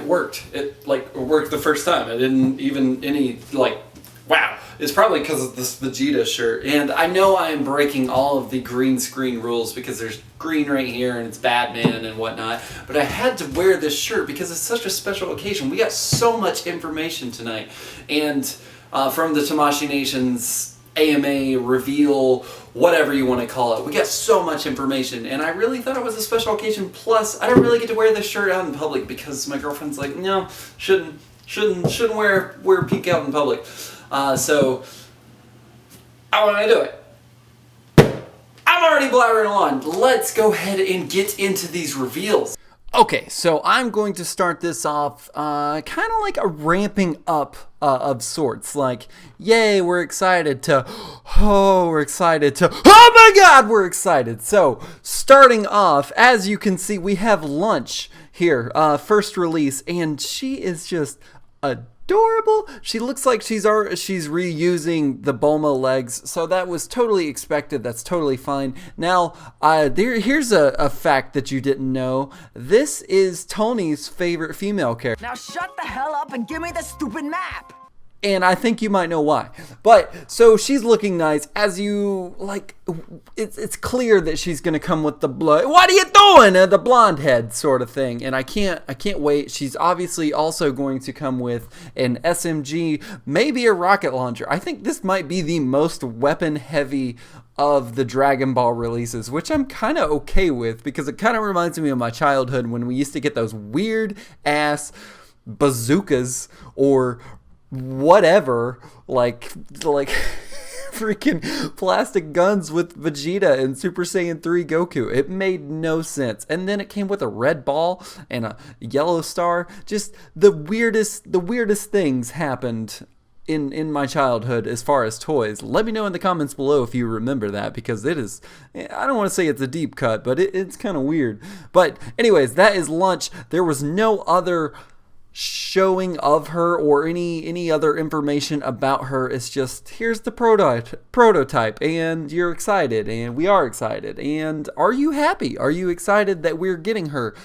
worked. It worked the first time. I didn't even wow. It's probably because of this Vegeta shirt. And I know I am breaking all of the green screen rules because there's green right here and it's Batman and whatnot. But I had to wear this shirt because it's such a special occasion. We got so much information tonight. And from the Tamashii Nations AMA reveal, whatever you want to call it. We got so much information, and I really thought it was a special occasion. Plus, I don't really get to wear this shirt out in public because my girlfriend's like, no, shouldn't wear pink out in public. So I want to do it. I'm already blabbering on. Let's go ahead and get into these reveals. Okay, so I'm going to start this off kind of like a ramping up of sorts. Like, yay, we're excited to, oh my god, we're excited. So, starting off, as you can see, we have Lunch here, first release, and she is just adorable. She looks like she's reusing the Bulma legs, so that was totally expected. That's totally fine. Now, here's a fact that you didn't know. This is Tony's favorite female character. Now shut the hell up and give me the stupid map! And I think you might know why. But, so she's looking nice. As you, like, it's clear that she's going to come with the blood. What are you doing? The blonde head sort of thing. And I can't wait. She's obviously also going to come with an SMG, maybe a rocket launcher. I think this might be the most weapon heavy of the Dragon Ball releases, which I'm kind of okay with because it kind of reminds me of my childhood when we used to get those weird ass bazookas or whatever, like freaking plastic guns with Vegeta and Super Saiyan 3 Goku. It made no sense. And then it came with a red ball and a yellow star. Just the weirdest things happened in my childhood as far as toys. Let me know in the comments below if you remember that, because it is, I don't want to say it's a deep cut, but it's kind of weird. But anyways, that is Lunch. There was no other showing of her or any other information about her. It's just, here's the prototype, and you're excited, and we are excited. And are you happy? Are you excited that we're getting her?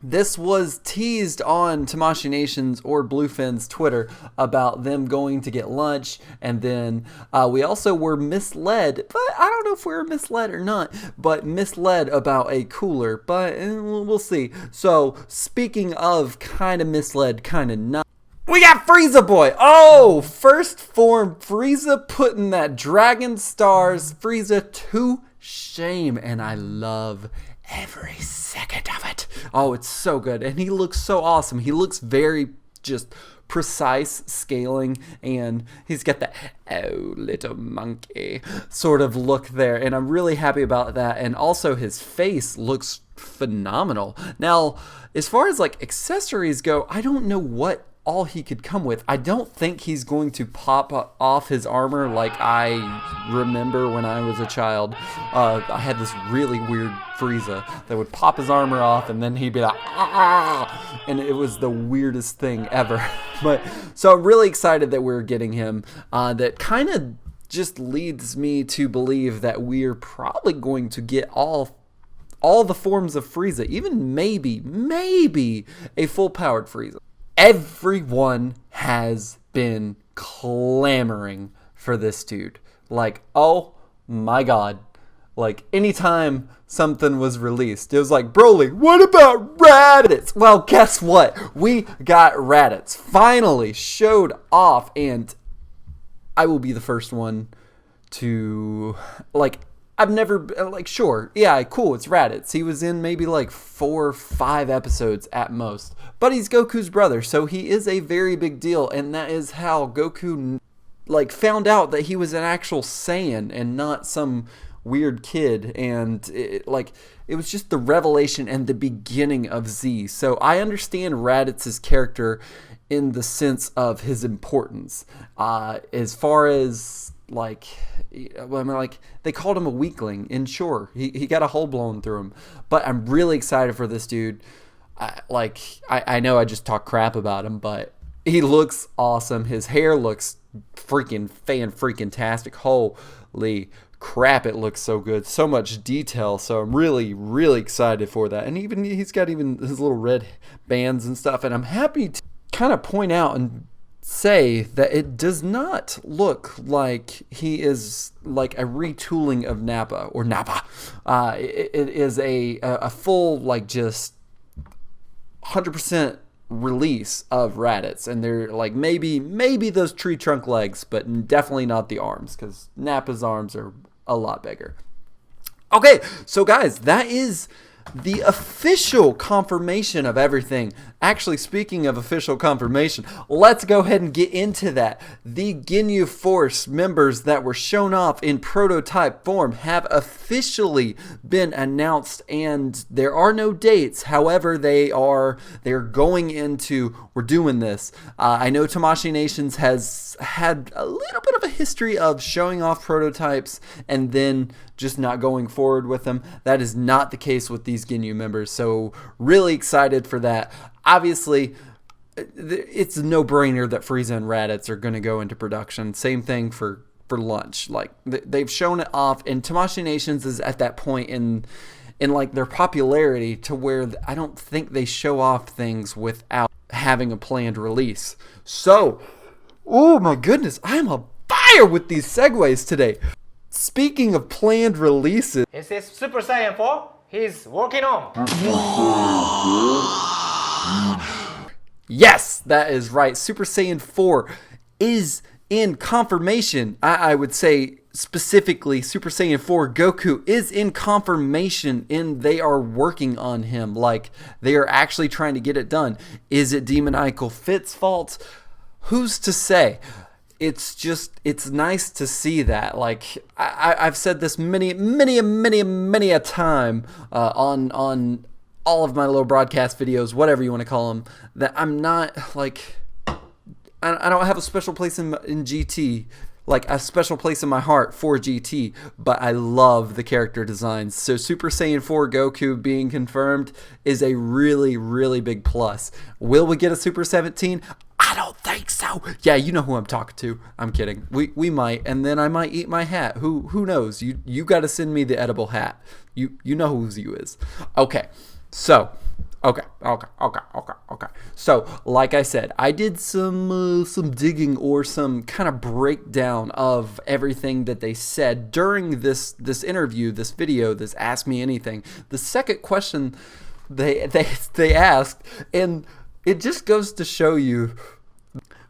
This was teased on Tamashii Nations or Bluefin's Twitter about them going to get Lunch, and then we also were misled, but I don't know if we were misled or not, but misled about a cooler, but we'll see. So, speaking of kind of misled, kind of not, we got Frieza Boy! Oh, first form Frieza putting that Dragon Stars Frieza to shame, and I love every second of it. Oh, it's so good. And he looks so awesome. He looks very just precise scaling, and he's got that oh little monkey sort of look there, and I'm really happy about that. And also his face looks phenomenal. Now, as far as like accessories go, I don't know what all he could come with. I don't think he's going to pop off his armor like I remember when I was a child. I had this really weird Frieza that would pop his armor off and then he'd be like, ah! And it was the weirdest thing ever. But so I'm really excited that we're getting him. That kind of just leads me to believe that we're probably going to get all the forms of Frieza, even maybe a full-powered Frieza. Everyone has been clamoring for this dude. Like, oh my god. Like, anytime something was released, it was like, Broly, what about Raddatz? Well, guess what? We got Raddatz. Finally showed off, and I will be the first one to, like, I've never, like, sure, yeah, cool, it's Raddatz. He was in maybe like 4 or 5 episodes at most. But he's Goku's brother, so he is a very big deal, and that is how Goku, like, found out that he was an actual Saiyan and not some weird kid. And, it was just the revelation and the beginning of Z. So I understand Raddatz's character in the sense of his importance. As far as, like, well, I mean, like, they called him a weakling, and sure, he got a hole blown through him, but I'm really excited for this dude. I know I just talk crap about him, but he looks awesome. His hair looks freaking fan-freaking-tastic. Holy crap, it looks so good. So much detail. So I'm really, really excited for that. And even he's got even his little red bands and stuff. And I'm happy to kind of point out and say that it does not look like he is like a retooling of Nappa or Nappa. It is a full, like, just 100% release of Raddatz, and they're like maybe those tree trunk legs, but definitely not the arms, because Nappa's arms are a lot bigger. Okay, so guys, that is the official confirmation of everything. Actually, speaking of official confirmation, let's go ahead and get into that. The Ginyu Force members that were shown off in prototype form have officially been announced, and there are no dates. However, they're going into, we're doing this. I know Tamashii Nations has had a little bit of a history of showing off prototypes and then just not going forward with them. That is not the case with these Ginyu members, so really excited for that. Obviously, it's a no-brainer that Frieza and Raddatz are going to go into production. Same thing for lunch. Like, they've shown it off, and Tamashii Nations is at that point in like their popularity to where I don't think they show off things without having a planned release. So, oh my goodness, I'm on fire with these segues today. Speaking of planned releases, It says Super Saiyan 4, he's working on. yes, that is right. Super Saiyan 4 is in confirmation. I would say specifically Super Saiyan 4 Goku is in confirmation, and they are working on him. Like, they are actually trying to get it done. Is it Demoniacal Fit's fault? Who's to say? It's nice to see that. Like, I've said this many a time on all of my little broadcast videos, whatever you want to call them, that I'm not, like, I don't have a special place in GT, like a special place in my heart for GT, but I love the character designs. So Super Saiyan 4 Goku being confirmed is a really, really big plus. Will we get a Super 17? I don't think so. Yeah, you know who I'm talking to. I'm kidding. We might, and then I might eat my hat. Who knows? You got to send me the edible hat. You know whose you is. Okay. So, okay. So, like I said, I did some digging or some kind of breakdown of everything that they said during this interview, this video, this Ask Me Anything. The second question they asked, and it just goes to show you,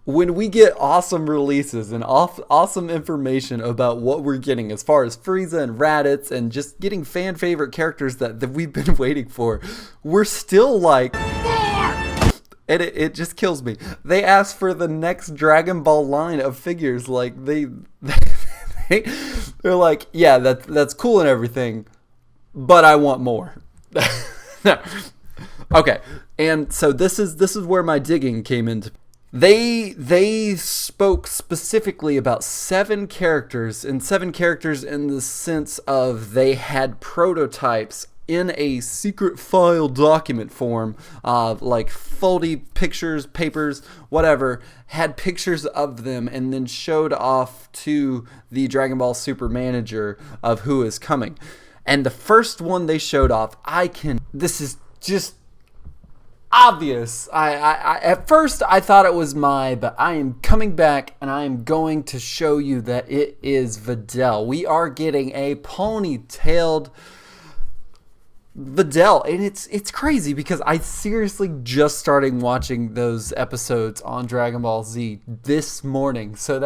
when we get awesome releases and awesome information about what we're getting as far as Frieza and Raddatz and just getting fan favorite characters that we've been waiting for, we're still like, and it just kills me. They asked for the next Dragon Ball line of figures. Like, they're like, yeah, that's cool and everything, but I want more. Okay, and so this is where my digging came into. They spoke specifically about 7 characters, and 7 characters in the sense of they had prototypes in a secret file document form, like foldy pictures, papers, whatever, had pictures of them and then showed off to the Dragon Ball Super manager of who is coming. And the first one they showed off, this is just obvious. I at first I thought it was but I am coming back and I am going to show you that it is Videl. We are getting a ponytailed Videl, and it's crazy because I seriously just started watching those episodes on Dragon Ball Z this morning. So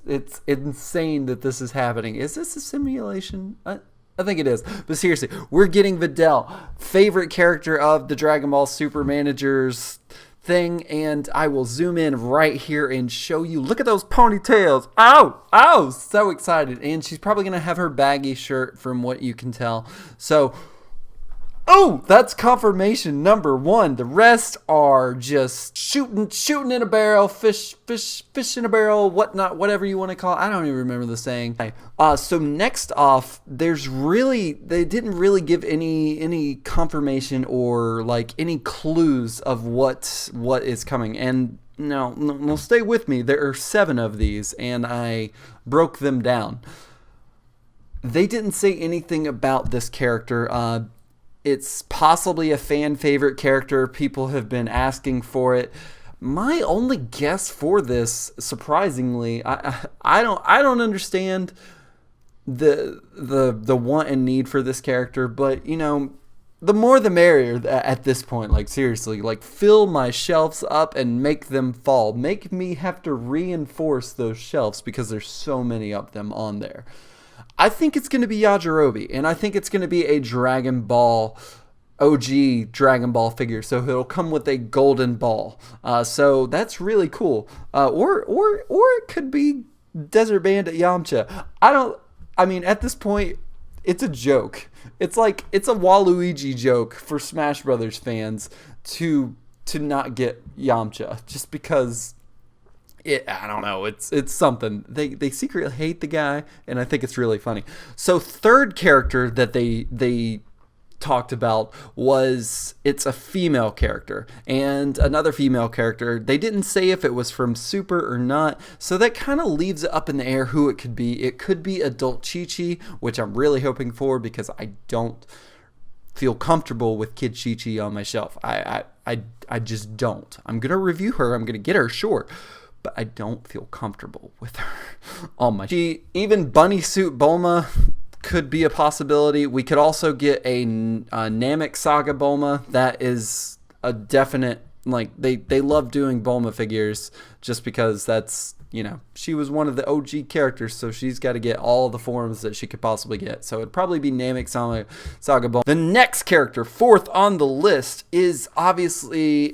it's insane that this is happening. Is this a simulation? I think it is. But seriously, we're getting Videl, favorite character of the Dragon Ball Super Managers thing, and I will zoom in right here and show you. Look at those ponytails. Oh, so excited. And she's probably going to have her baggy shirt from what you can tell. So, that's confirmation number 1. The rest are just shooting in a barrel, fish in a barrel, whatnot, whatever you want to call it. I don't even remember the saying. So next off, they didn't really give any confirmation or like any clues of what is coming. And no, stay with me. There are 7 of these, and I broke them down. They didn't say anything about this character. It's possibly a fan favorite character. People have been asking for it. My only guess for this, surprisingly, I don't understand the want and need for this character, but you know, the more the merrier at this point. Like, seriously, like, fill my shelves up and make them fall. Make me have to reinforce those shelves because there's so many of them on there. I think it's going to be Yajirobe, and I think it's going to be a Dragon Ball, OG Dragon Ball figure, so it'll come with a golden ball. So that's really cool. Or it could be Desert Bandit Yamcha. I mean, at this point, it's a joke. It's like, it's a Waluigi joke for Smash Brothers fans to not get Yamcha, just because I don't know, it's something. They secretly hate the guy, and I think it's really funny. So third character that they talked about was, it's a female character and another female character. They didn't say if it was from Super or not, so that kind of leaves it up in the air who it could be. It could be adult Chi-Chi, which I'm really hoping for because I don't feel comfortable with Kid Chi-Chi on my shelf. I just don't. I'm gonna review her, I'm gonna get her, sure, but I don't feel comfortable with her on my shelf. Even Bunny Suit Bulma could be a possibility. We could also get a Namek Saga Bulma. That is a definite, like, they love doing Bulma figures just because that's, you know, she was one of the OG characters, so she's got to get all the forms that she could possibly get. So it'd probably be Namek Saga Bulma. The next character, fourth on the list, is obviously,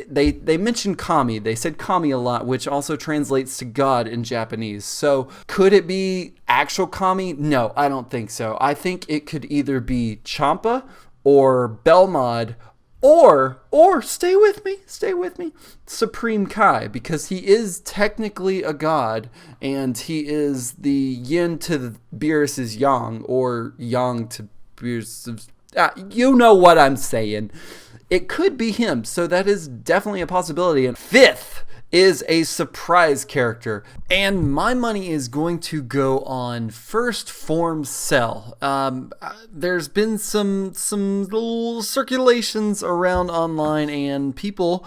they mentioned Kami. They said Kami a lot, which also translates to God in Japanese. So could it be actual Kami? No, I don't think so. I think it could either be Champa or Belmod, or stay with me, Supreme Kai, because he is technically a god, and he is the yin to Beerus's yang, or yang to Beerus's, you know what I'm saying. It could be him, so that is definitely a possibility. And fifth is a surprise character, and my money is going to go on First Form Cell. There's been some little circulations around online, and people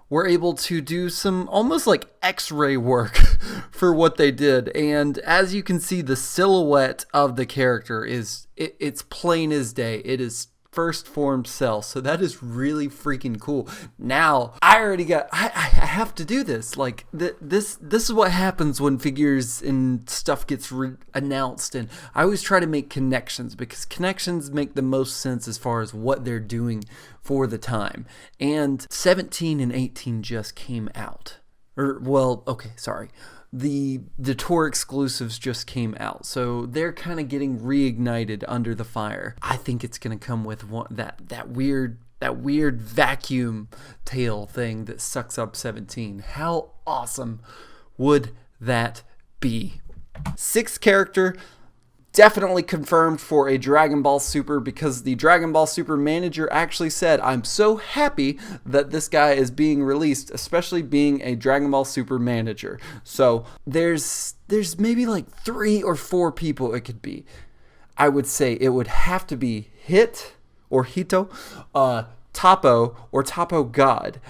were able to do some almost like x-ray work for what they did. And as you can see, the silhouette of the character it's plain as day. It is First Form Cell, so that is really freaking cool. Now I have to do this. Like, this is what happens when figures and stuff gets announced, and I always try to make connections, because connections make the most sense as far as what they're doing for the time. And 17 and 18 just came out, the tour exclusives just came out, so they're kind of getting reignited under the fire. I think it's gonna come with that weird vacuum tail thing that sucks up 17. How awesome would that be? Sixth character, definitely confirmed for a Dragon Ball Super, because the Dragon Ball Super manager actually said, I'm so happy that this guy is being released, especially being a Dragon Ball Super manager. So there's maybe like 3 or 4 people it could be. I would say it would have to be Hito, Topo, or Topo God.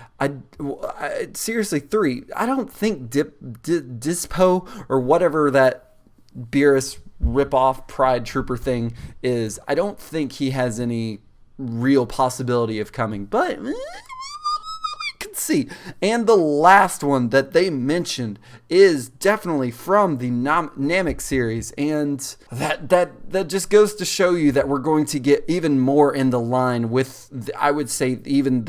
Seriously, 3. I don't think Dispo or whatever that Beerus rip-off Pride Trooper thing is, I don't think he has any real possibility of coming, but we can see. And the last one that they mentioned is definitely from the Namek series, and that just goes to show you that we're going to get even more in the line with I would say even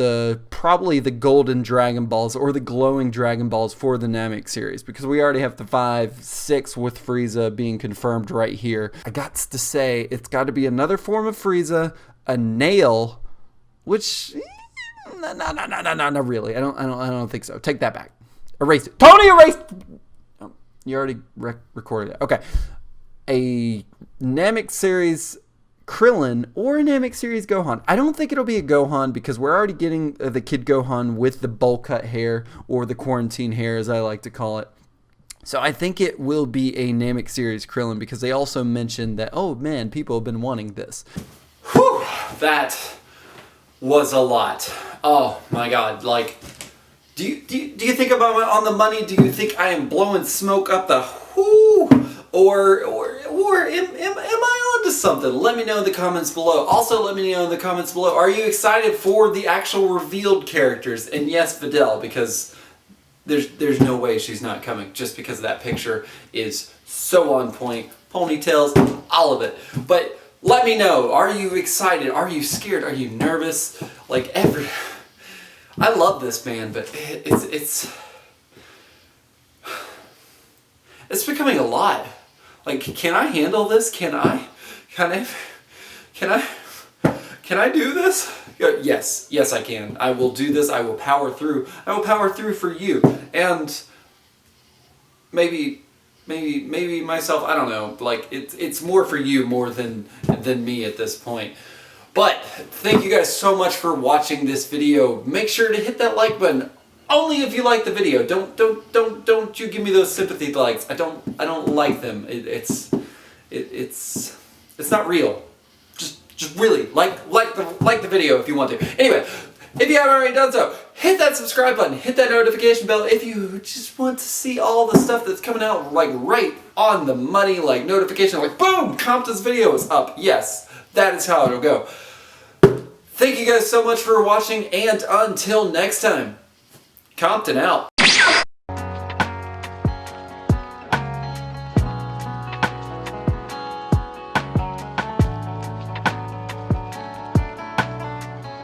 probably the golden Dragon Balls or the glowing Dragon Balls for the Namek series, because we already have the 5, 6 with Frieza being confirmed right here. I got to say, it's got to be another form of Frieza, a nail, which not really. I don't think so. Take that back. Erase it. Tony, erase. Oh, you already recorded it. Okay. A Namek series Krillin or a Namek series Gohan. I don't think it'll be a Gohan, because we're already getting the Kid Gohan with the bowl cut hair, or the quarantine hair as I like to call it. So I think it will be a Namek series Krillin, because they also mentioned that, oh man, people have been wanting this. Whew, that was a lot. Oh my god, like, do you think about it on the money? Do you think I am blowing smoke up the whoo? Or am I onto something? Let me know in the comments below. Also, let me know in the comments below, are you excited for the actual revealed characters? And yes, Videl, because there's no way she's not coming, just because that picture is so on point. Ponytails, all of it. But let me know, are you excited? Are you scared? Are you nervous? Like, I love this man, but it's becoming a lot. Like, can I handle this? Can I do this? Yes, I can. I will do this. I will power through. I will power through for you. And maybe myself, I don't know. Like, it's more for you more than me at this point. But thank you guys so much for watching this video. Make sure to hit that like button. Only if you like the video. Don't you give me those sympathy likes. I don't like them. It's not real. Just really like the video if you want to. Anyway, if you haven't already done so, hit that subscribe button, hit that notification bell if you just want to see all the stuff that's coming out, like, right on the money, like notification, like boom, Compton's video is up. Yes, that is how it'll go. Thank you guys so much for watching, and until next time, Compton out.